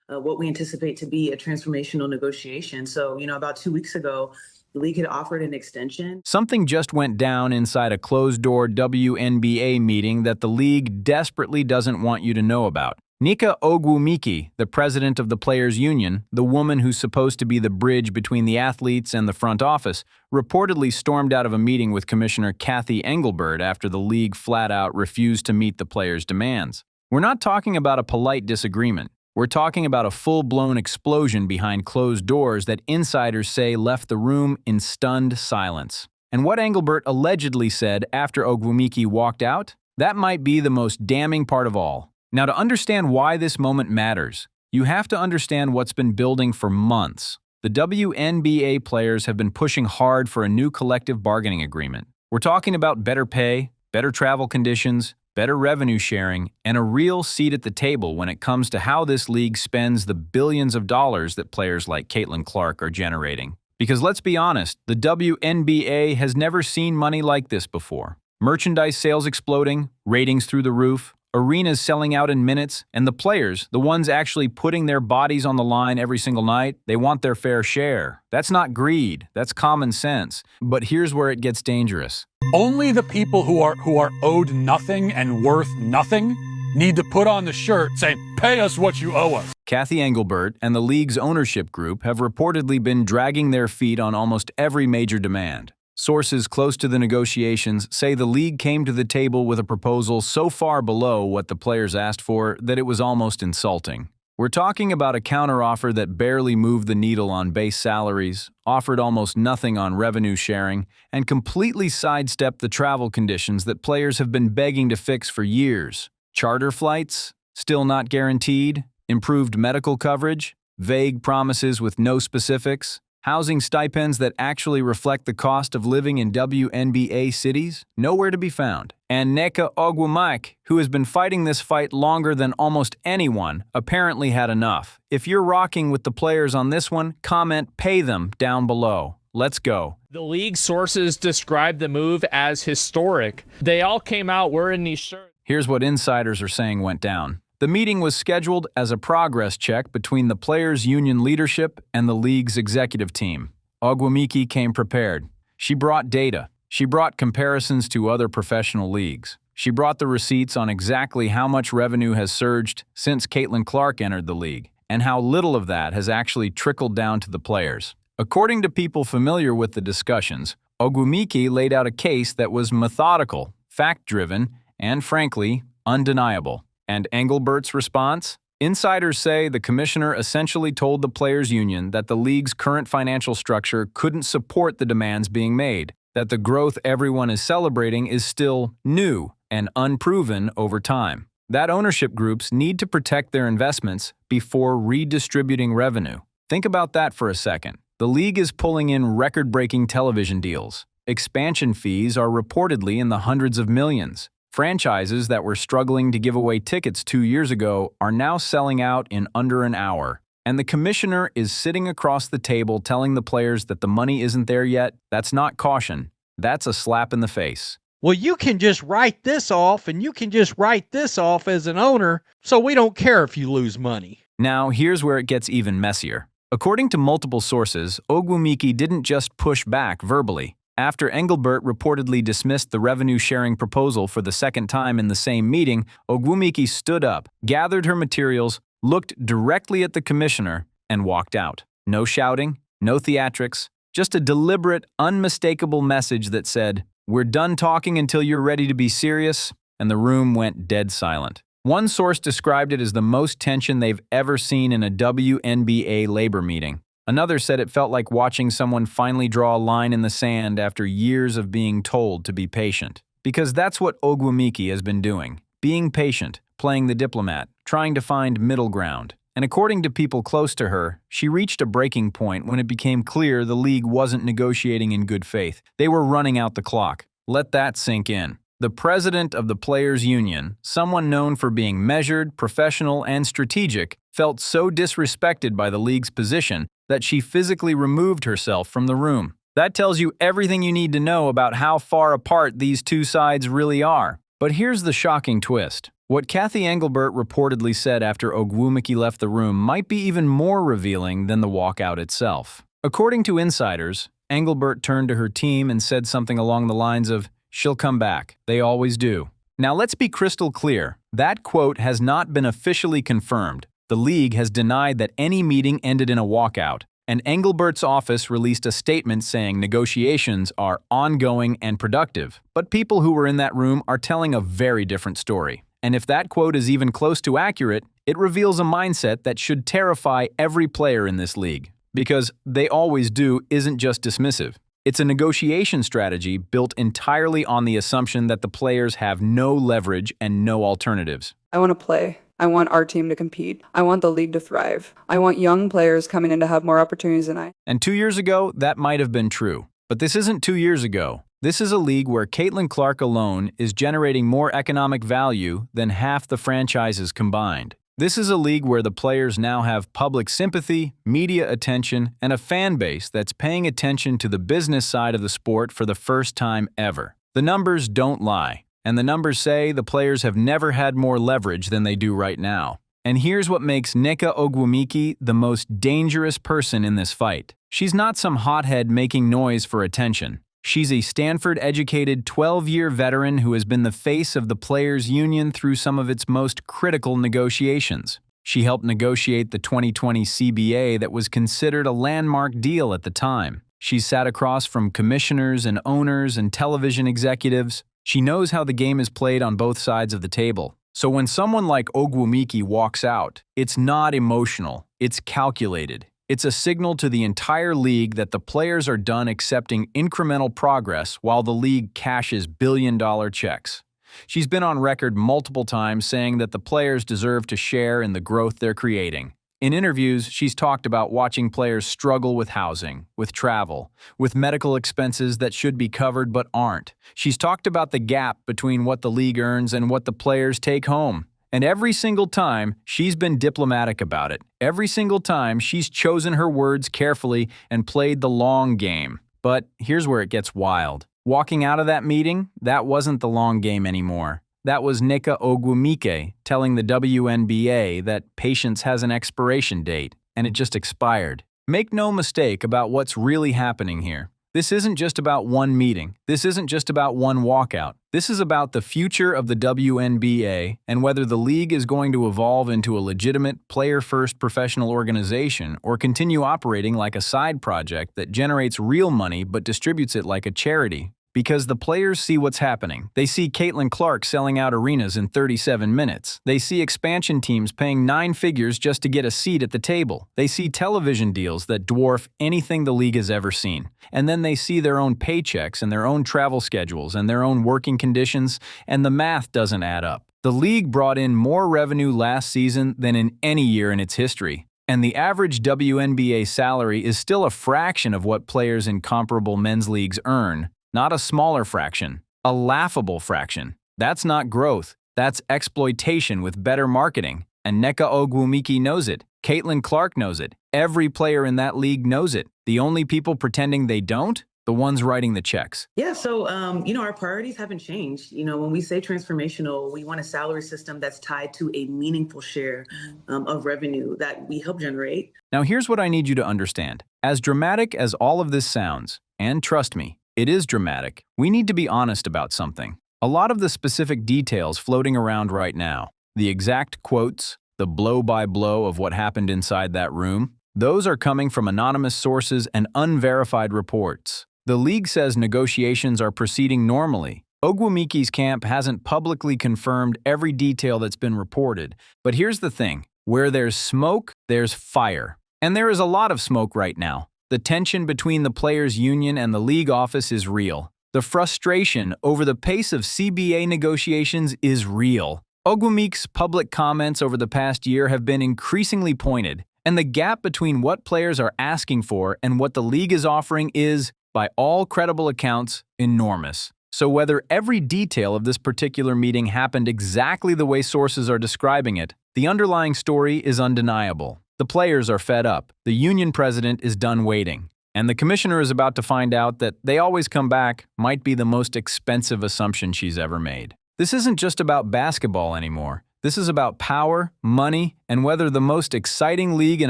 what we anticipate to be a transformational negotiation. So, about 2 weeks ago, the league had offered an extension. Something just went down inside a closed-door WNBA meeting that the league desperately doesn't want you to know about. Nneka Ogwumike, the president of the Players Union, the woman who's supposed to be the bridge between the athletes and the front office, reportedly stormed out of a meeting with Commissioner Cathy Engelbert after the league flat-out refused to meet the players' demands. We're not talking about a polite disagreement. We're talking about a full-blown explosion behind closed doors that insiders say left the room in stunned silence. And what Engelbert allegedly said after Ogwumike walked out? That might be the most damning part of all. Now, to understand why this moment matters, you have to understand what's been building for months. The WNBA players have been pushing hard for a new collective bargaining agreement. We're talking about better pay, better travel conditions, better revenue sharing, and a real seat at the table when it comes to how this league spends the billions of dollars that players like Caitlin Clark are generating. Because let's be honest, the WNBA has never seen money like this before. Merchandise sales exploding, ratings through the roof, arenas selling out in minutes, and the players, the ones actually putting their bodies on the line every single night, they want their fair share. That's not greed, that's common sense. But here's where it gets dangerous. Only the people who are owed nothing and worth nothing need to put on the shirt saying, "Pay us what you owe us." Cathy Engelbert and the league's ownership group have reportedly been dragging their feet on almost every major demand. Sources close to the negotiations say the league came to the table with a proposal so far below what the players asked for that it was almost insulting. We're talking about a counteroffer that barely moved the needle on base salaries, offered almost nothing on revenue sharing, and completely sidestepped the travel conditions that players have been begging to fix for years. Charter flights? Still not guaranteed? Improved medical coverage? Vague promises with no specifics? Housing stipends that actually reflect the cost of living in WNBA cities? Nowhere to be found. And Nneka Ogwumike, who has been fighting this fight longer than almost anyone, apparently had enough. If you're rocking with the players on this one, comment "pay them" down below. Let's go. The league sources described the move as historic. They all came out wearing these shirts. Here's what insiders are saying went down. The meeting was scheduled as a progress check between the players' union leadership and the league's executive team. Ogwumike came prepared. She brought data. She brought comparisons to other professional leagues. She brought the receipts on exactly how much revenue has surged since Caitlin Clark entered the league, and how little of that has actually trickled down to the players. According to people familiar with the discussions, Ogwumike laid out a case that was methodical, fact-driven, and frankly, undeniable. And Engelbert's response? Insiders say the commissioner essentially told the players' union that the league's current financial structure couldn't support the demands being made, that the growth everyone is celebrating is still new and unproven over time. That ownership groups need to protect their investments before redistributing revenue. Think about that for a second. The league is pulling in record-breaking television deals. Expansion fees are reportedly in the hundreds of millions. Franchises that were struggling to give away tickets 2 years ago are now selling out in under an hour. And the commissioner is sitting across the table telling the players that the money isn't there yet. That's not caution. That's a slap in the face. Well, you can just write this off, and you can just write this off as an owner, so we don't care if you lose money. Now, here's where it gets even messier. According to multiple sources, Ogwumike didn't just push back verbally. After Engelbert reportedly dismissed the revenue-sharing proposal for the second time in the same meeting, Ogwumike stood up, gathered her materials, looked directly at the commissioner, and walked out. No shouting, no theatrics, just a deliberate, unmistakable message that said, "We're done talking until you're ready to be serious," and the room went dead silent. One source described it as the most tension they've ever seen in a WNBA labor meeting. Another said it felt like watching someone finally draw a line in the sand after years of being told to be patient. Because that's what Ogwumike has been doing. Being patient, playing the diplomat, trying to find middle ground. And according to people close to her, she reached a breaking point when it became clear the league wasn't negotiating in good faith. They were running out the clock. Let that sink in. The president of the Players Union, someone known for being measured, professional, and strategic, felt so disrespected by the league's position that she physically removed herself from the room. That tells you everything you need to know about how far apart these two sides really are. But here's the shocking twist. What Cathy Engelbert reportedly said after Ogwumike left the room might be even more revealing than the walkout itself. According to insiders, Engelbert turned to her team and said something along the lines of, "She'll come back. They always do." Now let's be crystal clear. That quote has not been officially confirmed. The league has denied that any meeting ended in a walkout, and Engelbert's office released a statement saying negotiations are ongoing and productive. But people who were in that room are telling a very different story. And if that quote is even close to accurate, it reveals a mindset that should terrify every player in this league. Because "they always do" isn't just dismissive. It's a negotiation strategy built entirely on the assumption that the players have no leverage and no alternatives. I want to play. I want our team to compete. I want the league to thrive. I want young players coming in to have more opportunities than I. And 2 years ago, that might have been true. But this isn't 2 years ago. This is a league where Caitlin Clark alone is generating more economic value than half the franchises combined. This is a league where the players now have public sympathy, media attention, and a fan base that's paying attention to the business side of the sport for the first time ever. The numbers don't lie, and the numbers say the players have never had more leverage than they do right now. And here's what makes Nneka Ogwumike the most dangerous person in this fight. She's not some hothead making noise for attention. She's a Stanford-educated 12-year veteran who has been the face of the Players' Union through some of its most critical negotiations. She helped negotiate the 2020 CBA that was considered a landmark deal at the time. She sat across from commissioners and owners and television executives. She knows how the game is played on both sides of the table. So when someone like Ogwumike walks out, it's not emotional, it's calculated. It's a signal to the entire league that the players are done accepting incremental progress while the league cashes billion-dollar checks. She's been on record multiple times saying that the players deserve to share in the growth they're creating. In interviews, she's talked about watching players struggle with housing, with travel, with medical expenses that should be covered but aren't. She's talked about the gap between what the league earns and what the players take home. And every single time, she's been diplomatic about it. Every single time, she's chosen her words carefully and played the long game. But here's where it gets wild. Walking out of that meeting, that wasn't the long game anymore. That was Nneka Ogwumike telling the WNBA that patience has an expiration date, and it just expired. Make no mistake about what's really happening here. This isn't just about one meeting. This isn't just about one walkout. This is about the future of the WNBA and whether the league is going to evolve into a legitimate, player-first professional organization or continue operating like a side project that generates real money but distributes it like a charity. Because the players see what's happening. They see Caitlin Clark selling out arenas in 37 minutes. They see expansion teams paying 9 figures just to get a seat at the table. They see television deals that dwarf anything the league has ever seen. And then they see their own paychecks and their own travel schedules and their own working conditions, and the math doesn't add up. The league brought in more revenue last season than in any year in its history. And the average WNBA salary is still a fraction of what players in comparable men's leagues earn. Not a smaller fraction, a laughable fraction. That's not growth. That's exploitation with better marketing. And Nneka Ogwumike knows it. Caitlin Clark knows it. Every player in that league knows it. The only people pretending they don't? The ones writing the checks. Yeah, so, our priorities haven't changed. When we say transformational, we want a salary system that's tied to a meaningful share of revenue that we help generate. Now, here's what I need you to understand. As dramatic as all of this sounds, and trust me, it is dramatic, we need to be honest about something. A lot of the specific details floating around right now, the exact quotes, the blow-by-blow of what happened inside that room, those are coming from anonymous sources and unverified reports. The league says negotiations are proceeding normally. Ogwumike's camp hasn't publicly confirmed every detail that's been reported. But here's the thing. Where there's smoke, there's fire. And there is a lot of smoke right now. The tension between the players' union and the league office is real. The frustration over the pace of CBA negotiations is real. Ogwumike's public comments over the past year have been increasingly pointed, and the gap between what players are asking for and what the league is offering is, by all credible accounts, enormous. So whether every detail of this particular meeting happened exactly the way sources are describing it, the underlying story is undeniable. The players are fed up, the union president is done waiting, and the commissioner is about to find out that "they always come back" might be the most expensive assumption she's ever made. This isn't just about basketball anymore. This is about power, money, and whether the most exciting league in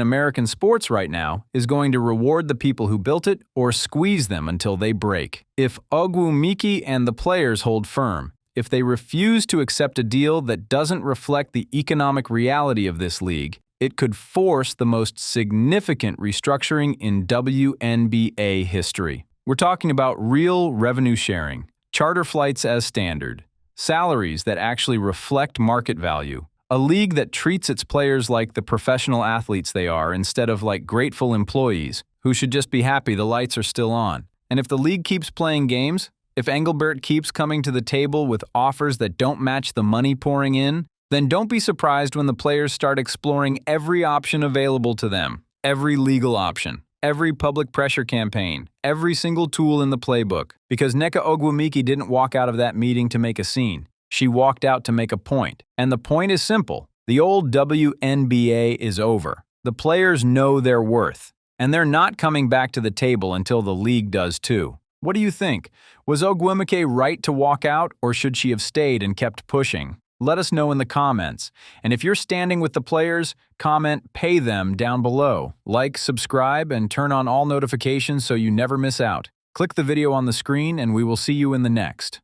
American sports right now is going to reward the people who built it or squeeze them until they break. If Ogwumike and the players hold firm, if they refuse to accept a deal that doesn't reflect the economic reality of this league, it could force the most significant restructuring in WNBA history. We're talking about real revenue sharing, charter flights as standard, salaries that actually reflect market value, a league that treats its players like the professional athletes they are instead of like grateful employees who should just be happy the lights are still on. And if the league keeps playing games, if Engelbert keeps coming to the table with offers that don't match the money pouring in, then don't be surprised when the players start exploring every option available to them, every legal option, every public pressure campaign, every single tool in the playbook. Because Nneka Ogwumike didn't walk out of that meeting to make a scene. She walked out to make a point. And the point is simple. The old WNBA is over. The players know their worth. And they're not coming back to the table until the league does too. What do you think? Was Ogwumike right to walk out, or should she have stayed and kept pushing? Let us know in the comments. And if you're standing with the players, comment "pay them" down below. Like, subscribe, and turn on all notifications so you never miss out. Click the video on the screen and we will see you in the next.